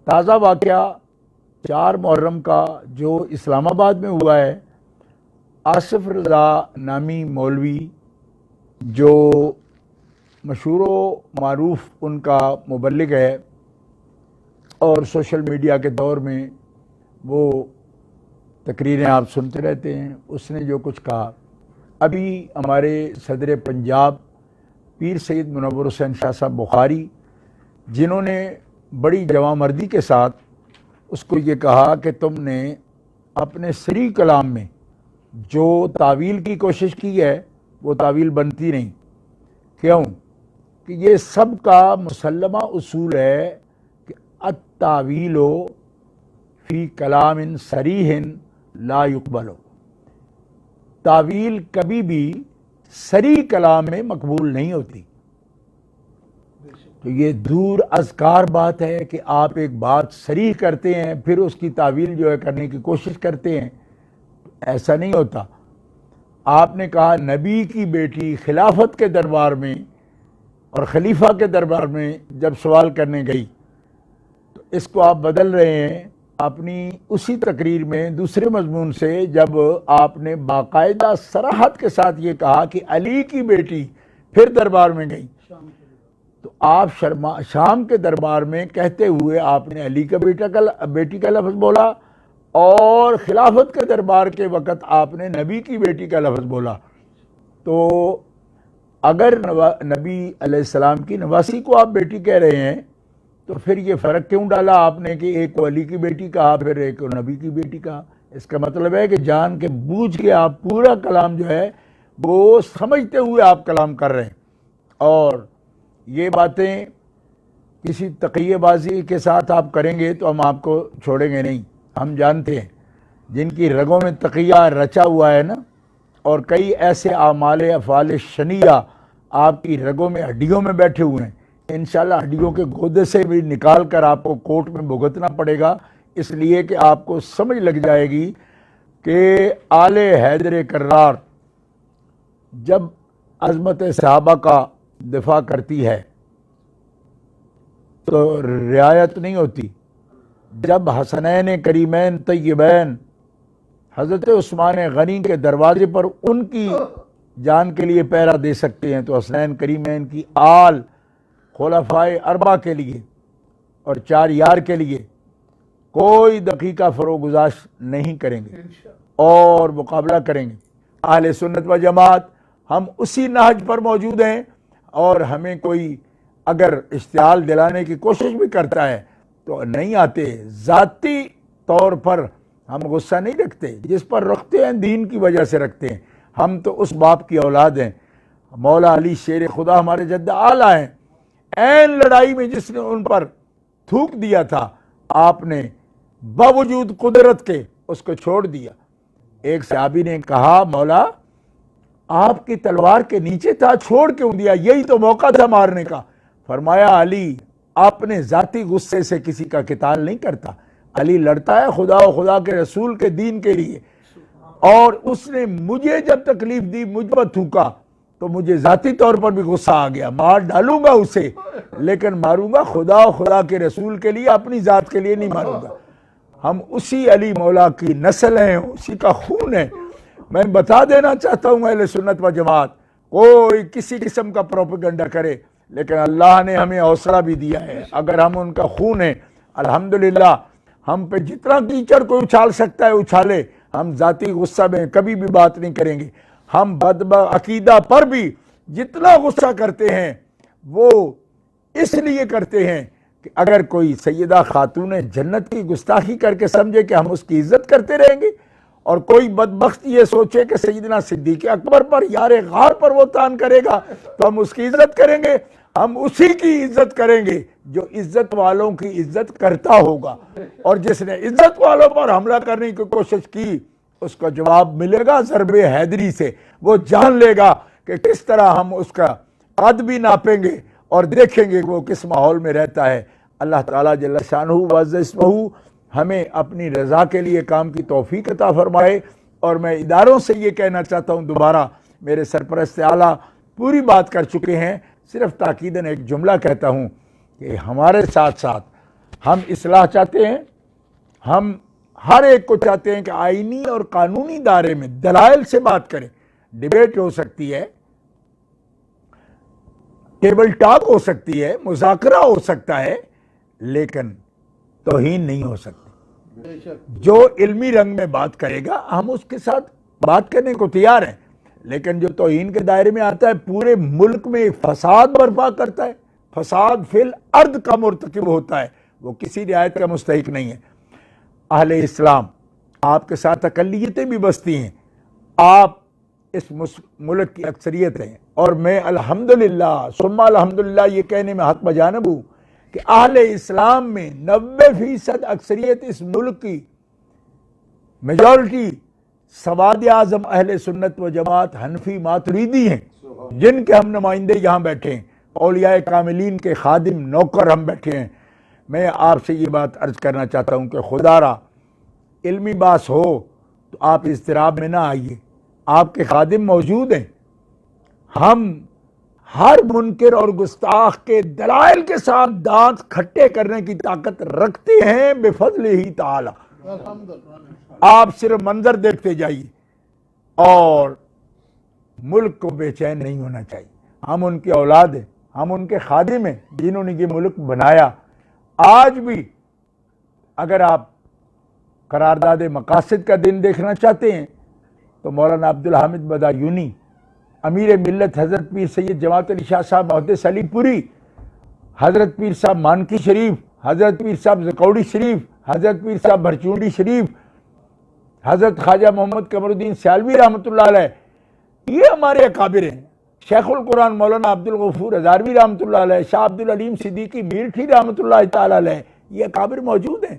تازہ واقعہ 4 محرم کا جو اسلام آباد میں ہوا ہے، آصف رضا نامی مولوی جو مشہور و معروف ان کا مبلغ ہے اور سوشل میڈیا کے دور میں وہ تقریریں آپ سنتے رہتے ہیں، اس نے جو کچھ کہا، ابھی ہمارے صدر پنجاب پیر سید منور حسین شاہ صاحب بخاری جنہوں نے بڑی جواں مردی کے ساتھ اس کو یہ کہا کہ تم نے اپنے صریح کلام میں جو تعویل کی کوشش کی ہے وہ تعویل بنتی نہیں۔ کیوں کہ یہ سب کا مسلمہ اصول ہے کہ التعویل فی کلام صریح لا یقبل، تعویل کبھی بھی صریح کلام میں مقبول نہیں ہوتی۔ تو یہ دور از کار بات ہے کہ آپ ایک بات صریح کرتے ہیں پھر اس کی تعویل جو ہے کرنے کی کوشش کرتے ہیں، ایسا نہیں ہوتا۔ آپ نے کہا نبی کی بیٹی خلافت کے دربار میں اور خلیفہ کے دربار میں جب سوال کرنے گئی، تو اس کو آپ بدل رہے ہیں اپنی اسی تقریر میں دوسرے مضمون سے، جب آپ نے باقاعدہ صراحت کے ساتھ یہ کہا کہ علی کی بیٹی پھر دربار میں گئی، تو آپ شام کے دربار میں کہتے ہوئے آپ نے علی کا بیٹی کا لفظ بولا، اور خلافت کے دربار کے وقت آپ نے نبی کی بیٹی کا لفظ بولا۔ تو اگر نبی علیہ السلام کی نواسی کو آپ بیٹی کہہ رہے ہیں تو پھر یہ فرق کیوں ڈالا آپ نے کہ ایک کو علی کی بیٹی کہا پھر ایک کو نبی کی بیٹی کہا؟ اس کا مطلب ہے کہ جان کے بوجھ کے آپ پورا کلام جو ہے وہ سمجھتے ہوئے آپ کلام کر رہے ہیں، اور یہ باتیں کسی تقیہ بازی کے ساتھ آپ کریں گے تو ہم آپ کو چھوڑیں گے نہیں۔ ہم جانتے ہیں جن کی رگوں میں تقیہ رچا ہوا ہے نا، اور کئی ایسے اعمال افعال شنیعہ آپ کی رگوں میں ہڈیوں میں بیٹھے ہوئے ہیں، انشاءاللہ ہڈیوں کے گودے سے بھی نکال کر آپ کو کورٹ میں بھگتنا پڑے گا، اس لیے کہ آپ کو سمجھ لگ جائے گی کہ آل حیدر کرار جب عظمت صحابہ کا دفاع کرتی ہے تو رعایت نہیں ہوتی۔ جب حسنین کریمین طیبین حضرت عثمان غنی کے دروازے پر ان کی جان کے لیے پہرا دے سکتے ہیں تو حسنین کریمین کی آل خلفائے اربعہ کے لیے اور 4 یار کے لیے کوئی دقیقہ فروگزاش نہیں کریں گے اور مقابلہ کریں گے۔ اہل سنت و جماعت ہم اسی نہج پر موجود ہیں، اور ہمیں کوئی اگر اشتعال دلانے کی کوشش بھی کرتا ہے تو نہیں آتے۔ ذاتی طور پر ہم غصہ نہیں رکھتے، جس پر رکھتے ہیں دین کی وجہ سے رکھتے ہیں۔ ہم تو اس باپ کی اولاد ہیں، مولا علی شیر خدا ہمارے جد اعلیٰ ہیں، این لڑائی میں جس نے ان پر تھوک دیا تھا آپ نے باوجود قدرت کے اس کو چھوڑ دیا۔ ایک صحابی نے کہا مولا آپ کی تلوار کے نیچے تھا، چھوڑ کیوں دیا؟ یہی تو موقع تھا مارنے کا۔ فرمایا علی اپنے ذاتی غصے سے کسی کا قتال نہیں کرتا، علی لڑتا ہے خدا و خدا کے رسول کے دین کے لیے، اور اس نے مجھے جب تکلیف دی، مجھ پر تھوکا تو مجھے ذاتی طور پر بھی غصہ آ گیا، مار ڈالوں گا اسے لیکن ماروں گا خدا و خدا کے رسول کے لیے، اپنی ذات کے لیے نہیں ماروں گا۔ ہم اسی علی مولا کی نسل ہیں، اسی کا خون ہے۔ میں بتا دینا چاہتا ہوں اہل سنت و جماعت، کوئی کسی قسم کا پروپیگنڈا کرے لیکن اللہ نے ہمیں حوصلہ بھی دیا ہے، اگر ہم ان کا خون ہیں الحمدللہ، ہم پہ جتنا کیچڑ کوئی اچھال سکتا ہے اچھالے، ہم ذاتی غصہ میں کبھی بھی بات نہیں کریں گے۔ ہم عقیدہ پر بھی جتنا غصہ کرتے ہیں وہ اس لیے کرتے ہیں کہ اگر کوئی سیدہ خاتون جنت کی گستاخی کر کے سمجھے کہ ہم اس کی عزت کرتے رہیں گے، اور کوئی بدبخت یہ سوچے کہ سیدنا صدیق اکبر پر یار غار پر وہ تان کرے گا تو ہم اس کی عزت کریں گے۔ ہم اسی کی عزت کریں گے جو عزت والوں کی عزت کرتا ہوگا، اور جس نے عزت والوں پر حملہ کرنے کی کوشش کی اس کا جواب ملے گا ضرب حیدری سے۔ وہ جان لے گا کہ کس طرح ہم اس کا قد بھی ناپیں گے اور دیکھیں گے وہ کس ماحول میں رہتا ہے۔ اللہ تعالیٰ جل شانہ وعز اسمہ ہمیں اپنی رضا کے لیے کام کی توفیق عطا فرمائے۔ اور میں اداروں سے یہ کہنا چاہتا ہوں، دوبارہ میرے سرپرست اعلیٰ پوری بات کر چکے ہیں، صرف تاکیداً ایک جملہ کہتا ہوں کہ ہمارے ساتھ ساتھ ہم اصلاح چاہتے ہیں، ہم ہر ایک کو چاہتے ہیں کہ آئینی اور قانونی دائرے میں دلائل سے بات کریں. ڈیبیٹ ہو سکتی ہے، ٹیبل ٹاک ہو سکتی ہے، مذاکرہ ہو سکتا ہے، لیکن توہین نہیں ہو سکتی. جو علمی رنگ میں بات کرے گا ہم اس کے ساتھ بات کرنے کو تیار ہیں، لیکن جو توہین کے دائرے میں آتا ہے، پورے ملک میں فساد برپا کرتا ہے، فساد فی الارض کا مرتکب ہوتا ہے، وہ کسی رعایت کا مستحق نہیں ہے. اہل اسلام، آپ کے ساتھ اقلیتیں بھی بستی ہیں، آپ اس ملک کی اکثریت ہیں، اور میں الحمدللہ ثم الحمدللہ یہ کہنے میں حق بجانب ہوں کہ اہل اسلام میں 90% اکثریت اس ملک کی میجورٹی سواد اعظم اہل سنت و جماعت حنفی ماتریدی ہیں، جن کے ہم نمائندے یہاں بیٹھے ہیں، اولیاء کاملین کے خادم نوکر ہم بیٹھے ہیں. میں آپ سے یہ بات عرض کرنا چاہتا ہوں کہ خدا را علمی باس ہو تو آپ اضطراب میں نہ آئیے، آپ کے خادم موجود ہیں. ہم ہر منکر اور گستاخ کے دلائل کے ساتھ دانت کھٹے کرنے کی طاقت رکھتے ہیں بفضل ہی تعالی. آپ صرف منظر دیکھتے جائیے، اور ملک کو بے چین نہیں ہونا چاہیے. ہم ان کی اولاد ہیں، ہم ان کے خادم ہیں جنہوں نے یہ ملک بنایا. آج بھی اگر آپ قرارداد مقاصد کا دن دیکھنا چاہتے ہیں تو مولانا عبدالحامد بدایونی، امیر ملت حضرت پیر سید جماعت علی شاہ صاحب محدث علی پوری، حضرت پیر صاحب مانکی شریف، حضرت پیر صاحب زکوڑی شریف، حضرت پیر صاحب بھرچونڈی شریف، حضرت خواجہ محمد قمر الدین سیالوی رحمۃ اللہ علیہ، یہ ہمارے اکابر ہیں. شیخ القرآن مولانا عبدالغفور ہزاروی رحمۃ اللہ علیہ، شاہ عبدالعلیم صدیقی میرٹھی رحمۃ اللہ تعالی علیہ، یہ اکابر موجود ہیں.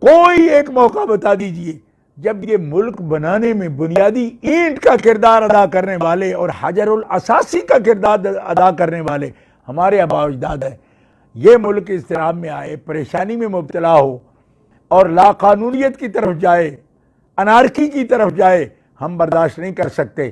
کوئی ایک موقع بتا دیجئے جب یہ ملک بنانے میں بنیادی اینٹ کا کردار ادا کرنے والے اور حجر الاساسی کا کردار ادا کرنے والے ہمارے آباء و اجداد ہیں. یہ ملک اضطراب میں آئے، پریشانی میں مبتلا ہو اور لا قانونیت کی طرف جائے، انارکی کی طرف جائے، ہم برداشت نہیں کر سکتے.